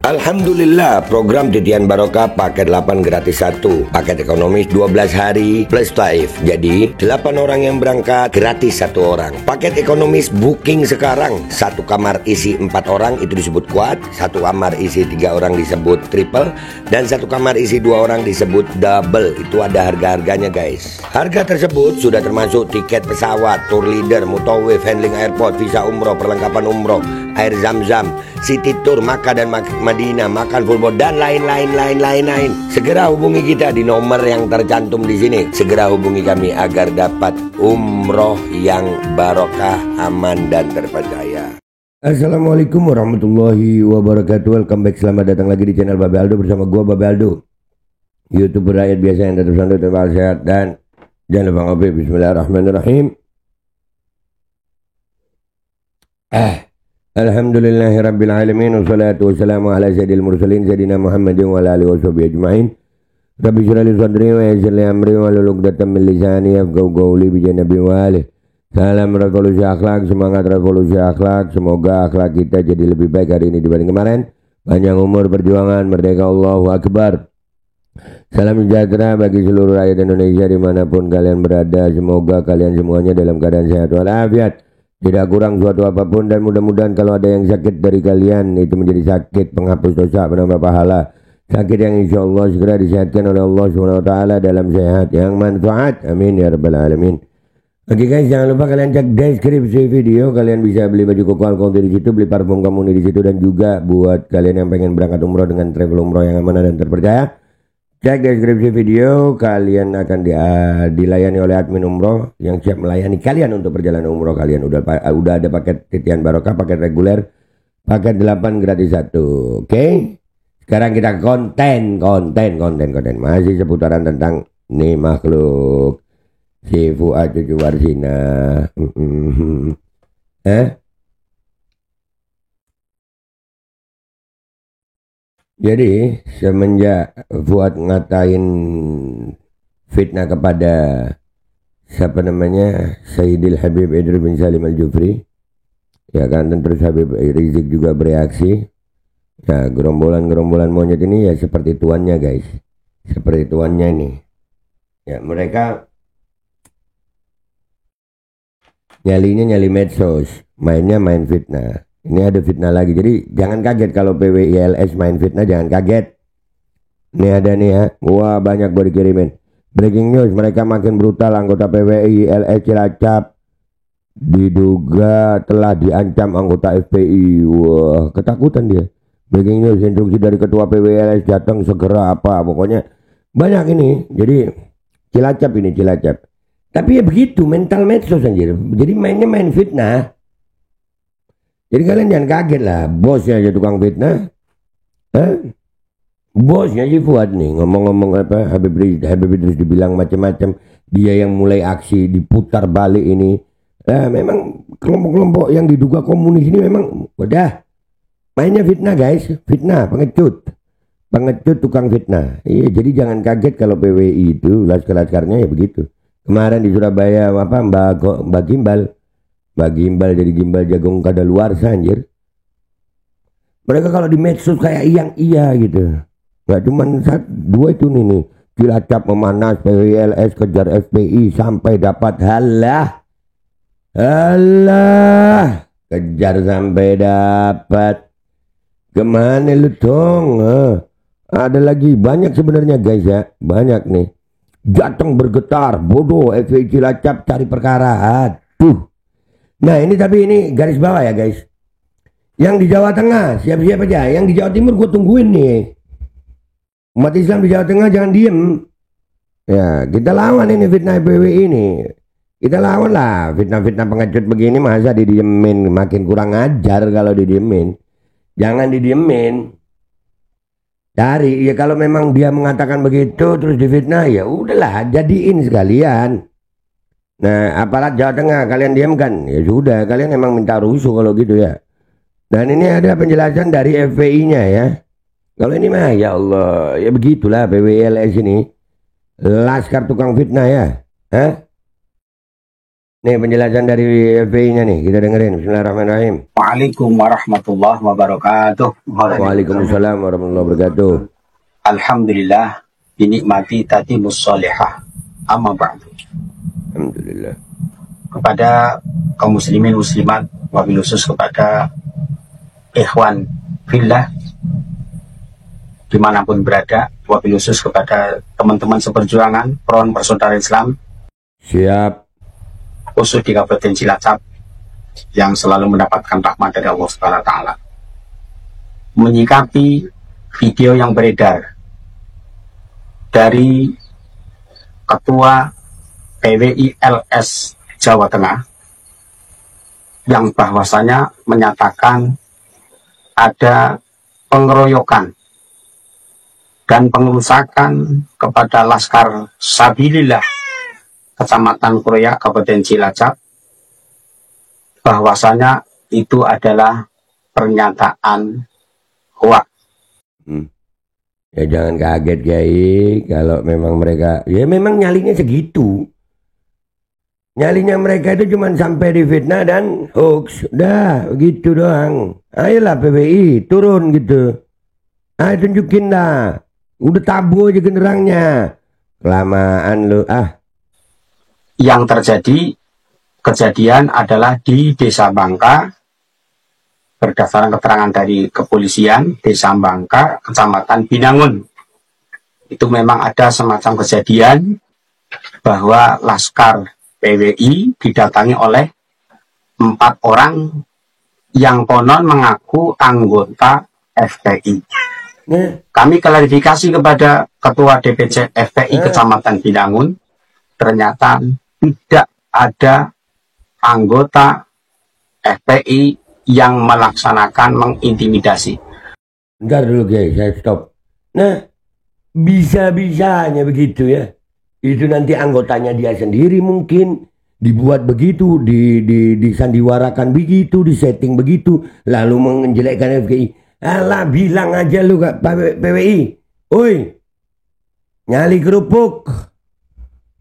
Alhamdulillah, program Titian Barokah paket 8 gratis 1, paket ekonomis 12 hari plus taif. Jadi 8 orang yang berangkat gratis 1 orang. Paket ekonomis booking sekarang, 1 kamar isi 4 orang itu disebut quad, 1 kamar isi 3 orang disebut triple, dan 1 kamar isi 2 orang disebut double. Itu ada harga-harganya guys. Harga tersebut sudah termasuk tiket pesawat, tour leader, mutawif, handling airport, visa umroh, perlengkapan umroh, air zam-zam, city tour, Makkah dan Madinah, makan full board, dan lain-lain. Segera hubungi kita di nomor yang tercantum di sini. Segera hubungi kami agar dapat umroh yang barokah, aman dan terpercaya. Assalamualaikum warahmatullahi wabarakatuh. Welcome back, selamat datang lagi di channel Babe Aldo bersama gua Babe Aldo, YouTuber rakyat biasa yang tetap santai, tetap sehat, dan jangan lupa ngopi. Bismillahirrahmanirrahim. Alhamdulillahirrabbilalamin. Wassalatu wassalamu ala sayyidil mursalin Sayyidina Muhammadin wa ala alihi wa sahbihi ajma'in. Rabbi syrah li sadri wa yassir li amri wa hlul 'uqdatam min lisani yafqahu qawli bi janabi wa alihi. Salam revolusi akhlak, semangat revolusi akhlak. Semoga akhlak kita jadi lebih baik hari ini dibanding kemarin. Panjang umur, perjuangan, merdeka, Allahu Akbar. Salam sejahtera bagi seluruh rakyat Indonesia dimanapun kalian berada. Semoga kalian semuanya dalam keadaan sehat walafiat, tidak kurang suatu apapun, dan mudah-mudahan kalau ada yang sakit dari kalian itu menjadi sakit penghapus dosa, penambah pahala, sakit yang insya Allah segera disehatkan oleh Allah SWT dalam sehat yang manfaat, amin ya rabbal alamin. Oke guys, jangan lupa kalian cek deskripsi video, kalian bisa beli baju koko alkohol di situ, beli parfum kamu di situ, dan juga buat kalian yang pengen berangkat umroh dengan travel umroh yang aman dan terpercaya, cek deskripsi video, kalian akan dilayani oleh admin umroh yang siap melayani kalian untuk perjalanan umroh kalian. Udah ada paket Titian Barokah, paket reguler, paket 8 gratis 1. Oke? Sekarang kita konten. Masih seputaran tentang nih makhluk si Fuad cucu Warsina. Jadi semenjak Fuad ngatain fitnah kepada Sayyidil Habib Idris bin Salim Al-Jufri, ya kan, dan terus Habib Rizik juga bereaksi. Nah, gerombolan monyet ini ya seperti tuannya guys, seperti tuannya ini. Ya, mereka nyali medsos, mainnya main fitnah. Ini ada fitnah lagi, jadi jangan kaget kalau PWILS main fitnah, jangan kaget. Ini ada nih ya, wah banyak gue dikirimin. Breaking news, mereka makin brutal. Anggota PWILS Cilacap diduga telah diancam anggota FPI. Wah, ketakutan dia. Breaking news, instruksi dari ketua PWILS datang segera apa, pokoknya banyak ini. Jadi Cilacap. Tapi ya begitu, mental medsos anjir. Jadi mainnya main fitnah. Jadi kalian jangan kaget lah, bosnya aja tukang fitnah. Bosnya si Fuad nih ngomong-ngomong apa, Habib Idris dibilang macam-macam, dia yang mulai aksi diputar balik ini. Memang kelompok-kelompok yang diduga komunis ini memang udah mainnya fitnah guys, fitnah, pengecut tukang fitnah. Iya, jadi jangan kaget kalau PWI itu laskar-laskarnya ya begitu. Kemarin di Surabaya apa Mbak Gimbal jadi gimbal jagung kadaluarsa anjir. Mereka kalau di medsos kayak iya gitu. Gak cuman 2 itu nih. Cilacap memanas, PWILS kejar FPI sampai dapat halah. Kejar sampai dapat. Kemana lu dong? Ada lagi banyak sebenarnya guys ya. Banyak nih. Jateng bergetar, bodoh FPI Cilacap cari perkara. Aduh. Nah ini tapi ini garis bawah ya guys. Yang di Jawa Tengah siap-siap aja. Yang di Jawa Timur gue tungguin nih. Umat Islam di Jawa Tengah jangan diem. Ya kita lawan ini fitnah PWI ini. Kita lawan lah fitnah-fitnah pengecut begini, masa didiemin, makin kurang ajar kalau didiemin. Jangan didiemin. Cari ya, kalau memang dia mengatakan begitu terus difitnah ya udahlah jadiin sekalian. Nah, aparat Jawa Tengah kalian diamkan, ya sudah, kalian emang minta rusuh kalau gitu ya. Dan ini ada penjelasan dari FPI-nya ya. Kalau ini mah ya Allah, ya begitulah PWILS ini. Laskar tukang fitnah ya. Nih penjelasan dari FPI-nya nih, kita dengerin. Bismillahirrahmanirrahim. Waalaikumsalam warahmatullahi wabarakatuh. Waalaikumsalam warahmatullahi wabarakatuh. Alhamdulillah, dinikmati tatimus sholihah. Amma ba'du. Alhamdulillah. Kepada kaum muslimin muslimat, wabil khusus kepada ikhwan fillah dimanapun berada, wabil khusus kepada teman-teman seperjuangan, front persaudaraan Islam. Siap. Khusus di Kabupaten Cilacap yang selalu mendapatkan rahmat dari Allah Subhanahu wa taala. Menyikapi video yang beredar dari Ketua PWI LS Jawa Tengah yang bahwasanya menyatakan ada pengeroyokan dan pengerusakan kepada Laskar Sabilillah Kecamatan Kroya, Kabupaten Cilacap, bahwasanya itu adalah pernyataan hoak. Ya jangan kaget Kiai, kalau memang mereka, ya memang nyalinya segitu. Nyalinya mereka itu cuma sampai di fitnah dan hoax. Udah, gitu doang. Ayolah PWI, turun gitu. Ayo tunjukin dah. Udah tabu aja genderangnya. Kelamaan lu, Yang terjadi, kejadian adalah di Desa Bangka, berdasarkan keterangan dari kepolisian, Desa Bangka, Kecamatan Binangun. Itu memang ada semacam kejadian bahwa Laskar PWI didatangi oleh 4 orang yang konon mengaku anggota FPI. Kami klarifikasi kepada Ketua DPC FPI Kecamatan Binangun, ternyata tidak ada anggota FPI yang melaksanakan mengintimidasi. Bentar dulu guys, saya stop. Nah, bisa-bisanya begitu ya. Itu nanti anggotanya dia sendiri mungkin dibuat begitu, disandiwarakan begitu, disetting begitu, lalu menjelekkan FPI. Alah, bilang aja lu Kak PWI, oi, nyali kerupuk.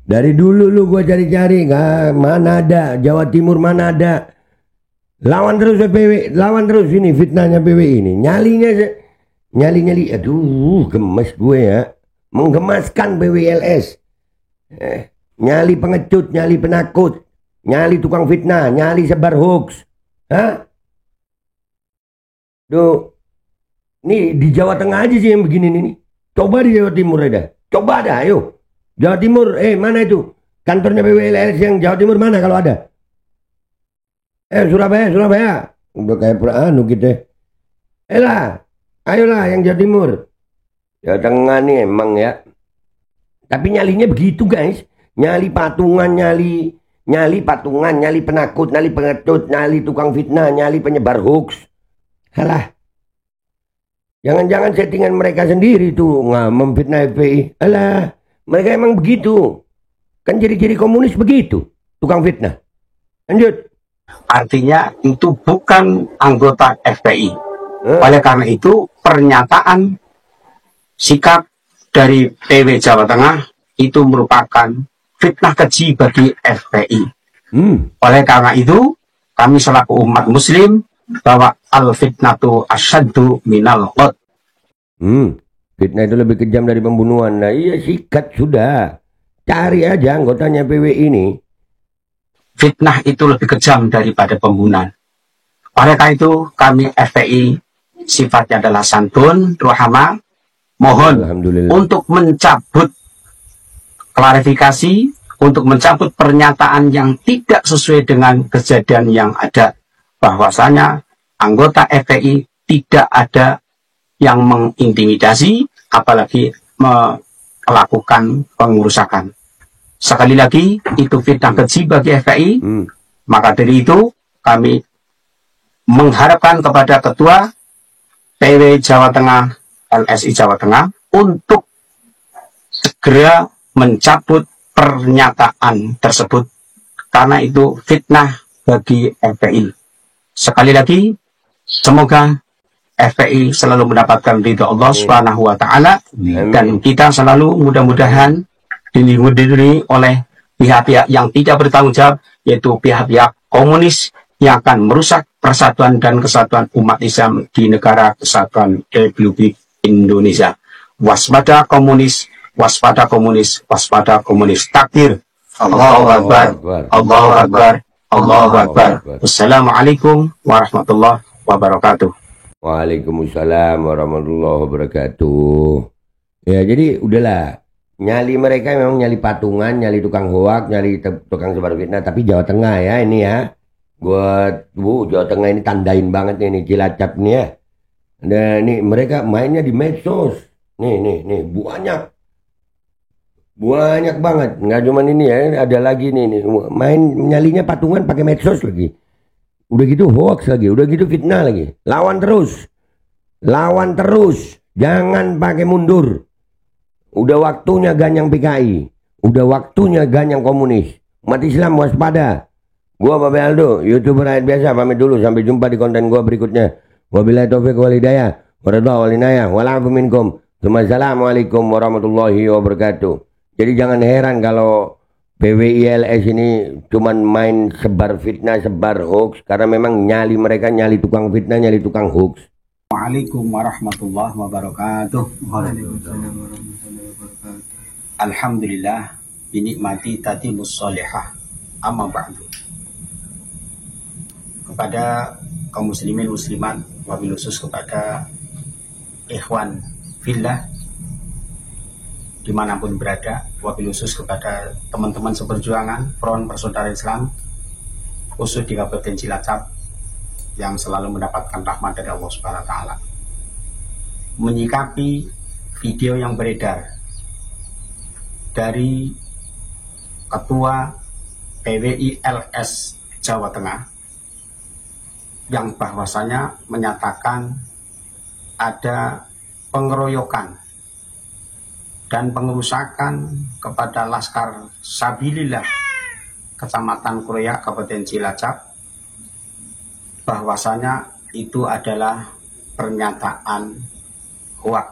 Dari dulu lu gua cari-cari, mana ada, Jawa Timur mana ada. Lawan terus PWI, lawan terus ini fitnahnya PWI ini. Nyali, aduh gemes gue ya. Menggemaskan PWLS. Nyali pengecut, nyali penakut, nyali tukang fitnah, nyali sebar hoax. Hah? Duh, nih di Jawa Tengah aja sih yang begini nih. Coba di Jawa Timur ada. Coba ada, ayo. Jawa Timur, mana itu? Kantornya PWLS yang Jawa Timur mana kalau ada? Surabaya. Udah kayak peranu gitu. Lah, ayolah yang Jawa Timur. Jawa Tengah nih emang ya. Tapi nyalinya begitu guys. Nyali patungan, nyali penakut, nyali pengecut, nyali tukang fitnah, nyali penyebar hoax. Alah. Jangan-jangan settingan mereka sendiri tuh memfitnah FPI. Alah, mereka emang begitu. Kan ciri-ciri komunis begitu, tukang fitnah. Lanjut. Artinya itu bukan anggota FPI. Oleh karena itu pernyataan sikap dari PW Jawa Tengah itu merupakan fitnah keji bagi FPI. Oleh karena itu kami selaku umat muslim bahwa al-fitnatu asyaddu minal qatl. Fitnah itu lebih kejam dari pembunuhan. Nah iya, sikat sudah. Cari aja anggotanya PWI ini. Fitnah itu lebih kejam daripada pembunuhan. Oleh karena itu kami FPI sifatnya adalah santun, rahmah, mohon untuk mencabut klarifikasi, untuk mencabut pernyataan yang tidak sesuai dengan kejadian yang ada. Bahwasanya anggota FPI tidak ada yang mengintimidasi, apalagi melakukan pengerusakan. Sekali lagi, itu fitnah keji bagi FPI. Maka dari itu, kami mengharapkan kepada Ketua PW Jawa Tengah, LSI Jawa Tengah, untuk segera mencabut pernyataan tersebut. Karena itu fitnah bagi FPI. Sekali lagi, semoga FPI selalu mendapatkan ridha Allah Subhanahu wa taala, dan kita selalu mudah-mudahan dilindungi oleh pihak-pihak yang tidak bertanggung jawab yaitu pihak-pihak komunis yang akan merusak persatuan dan kesatuan umat Islam di negara kesatuan Republik Indonesia. Waspada komunis, waspada komunis, waspada komunis. Takbir. Allahu Akbar, Allahu Akbar, Allahu Akbar. Wassalamualaikum warahmatullahi wabarakatuh. Waalaikumsalam warahmatullahi wabarakatuh. Ya, jadi udahlah. Nyali mereka memang nyali patungan, nyali tukang hoak, nyali tukang sebar fitnah. Tapi Jawa Tengah ya ini ya. Jawa Tengah ini tandain banget nih Cilacap nih ya. Dan ini mereka mainnya di medsos. Nih, banyak banget. Nggak cuma ini ya, ada lagi nih. Main nyalinya patungan pakai medsos lagi. Udah gitu hoax lagi, udah gitu fitnah lagi. Lawan terus. Jangan pakai mundur. Udah waktunya ganyang PKI. Udah waktunya ganyang komunis. Umat Islam waspada. Gua Babe Aldo, YouTuber rakyat biasa, pamit dulu. Sampai jumpa di konten gua berikutnya. Wabillahi taufiq wal hidayah. Waridha wal inayah. Wa'alaikum minkum. Assalamualaikum warahmatullahi wabarakatuh. Jadi jangan heran kalau PWILS ini cuman main sebar fitnah, sebar hoax. Karena memang mereka nyali tukang fitnah, nyali tukang hoax. Waalaikumsalam warahmatullahi wabarakatuh. Alhamdulillah binikmati tatimus sholihah. Amma ba'du. Kepada kaum muslimin muslimat, wabil khusus kepada ikhwan fillah dimanapun berada, wabil khusus kepada teman-teman seperjuangan Front Persaudaraan Islam khusus di Kabupaten Cilacap yang selalu mendapatkan rahmat dari Allah Subhanahu wa taala. Menyikapi video yang beredar dari Ketua PWILS Jawa Tengah yang bahwasanya menyatakan ada pengeroyokan dan pengerusakan kepada Laskar Sabilillah Kecamatan Kroyak Kabupaten Cilacap, bahwasanya itu adalah pernyataan hoak.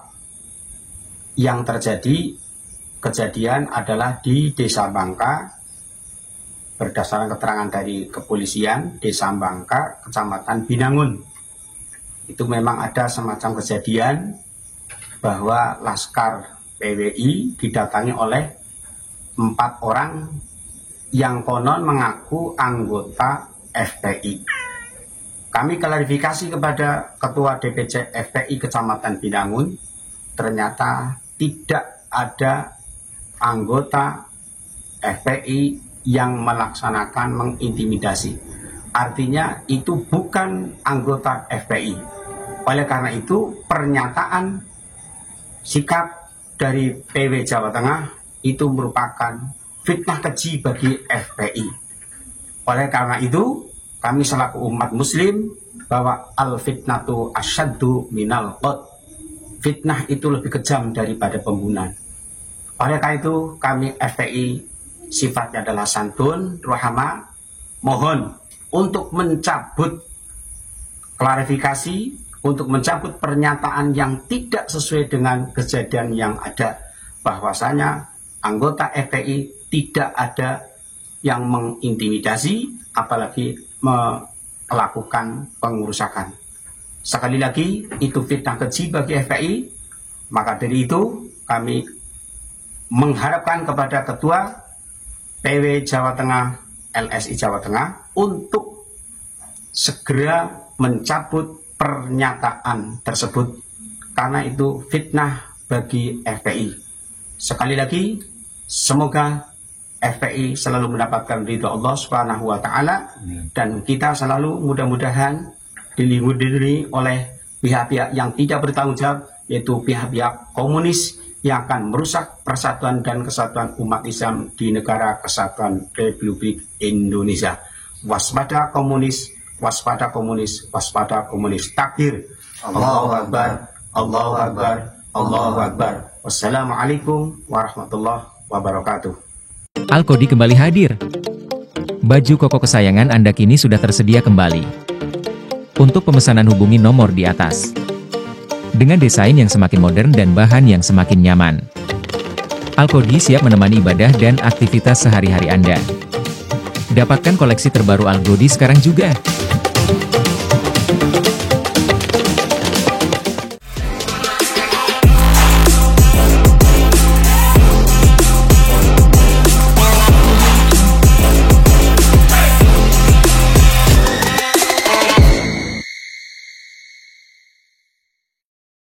Yang terjadi kejadian adalah di Desa Bangka, berdasarkan keterangan dari kepolisian Desa Bangka, Kecamatan Binangun. Itu memang ada semacam kejadian bahwa Laskar PWI didatangi oleh 4 orang yang konon mengaku anggota FPI. Kami klarifikasi kepada Ketua DPC FPI Kecamatan Binangun, ternyata tidak ada anggota FPI yang melaksanakan mengintimidasi. Artinya itu bukan anggota FPI. Oleh karena itu pernyataan sikap dari PW Jawa Tengah itu merupakan fitnah keji bagi FPI. Oleh karena itu kami selaku umat muslim bahwa al-fitnatu asyaddu minal qatl. Fitnah itu lebih kejam daripada pembunuhan. Oleh karena itu kami FPI sifatnya adalah santun, rahama, mohon untuk mencabut klarifikasi, untuk mencabut pernyataan yang tidak sesuai dengan kejadian yang ada, bahwasanya anggota FPI tidak ada yang mengintimidasi, apalagi melakukan pengerusakan. Sekali lagi, itu fitnah keji bagi FPI. Maka dari itu kami mengharapkan kepada Ketua PW Jawa Tengah, LSI Jawa Tengah, untuk segera mencabut pernyataan tersebut, karena itu fitnah bagi FPI. Sekali lagi, semoga FPI selalu mendapatkan ridho Allah Subhanahu wa taala, dan kita selalu mudah-mudahan dilindungi oleh pihak-pihak yang tidak bertanggung jawab, yaitu pihak-pihak komunis yang akan merusak persatuan dan kesatuan umat Islam di negara kesatuan Republik Indonesia. Waspada komunis, waspada komunis, waspada komunis. Takbir. Allahu Akbar, Allahu Akbar, Allahu Akbar. Wassalamualaikum warahmatullahi wabarakatuh. Al-Kodi kembali hadir. Baju koko kesayangan Anda kini sudah tersedia kembali. Untuk pemesanan hubungi nomor di atas. Dengan desain yang semakin modern dan bahan yang semakin nyaman. Al-Kodi siap menemani ibadah dan aktivitas sehari-hari Anda. Dapatkan koleksi terbaru Algodi sekarang juga.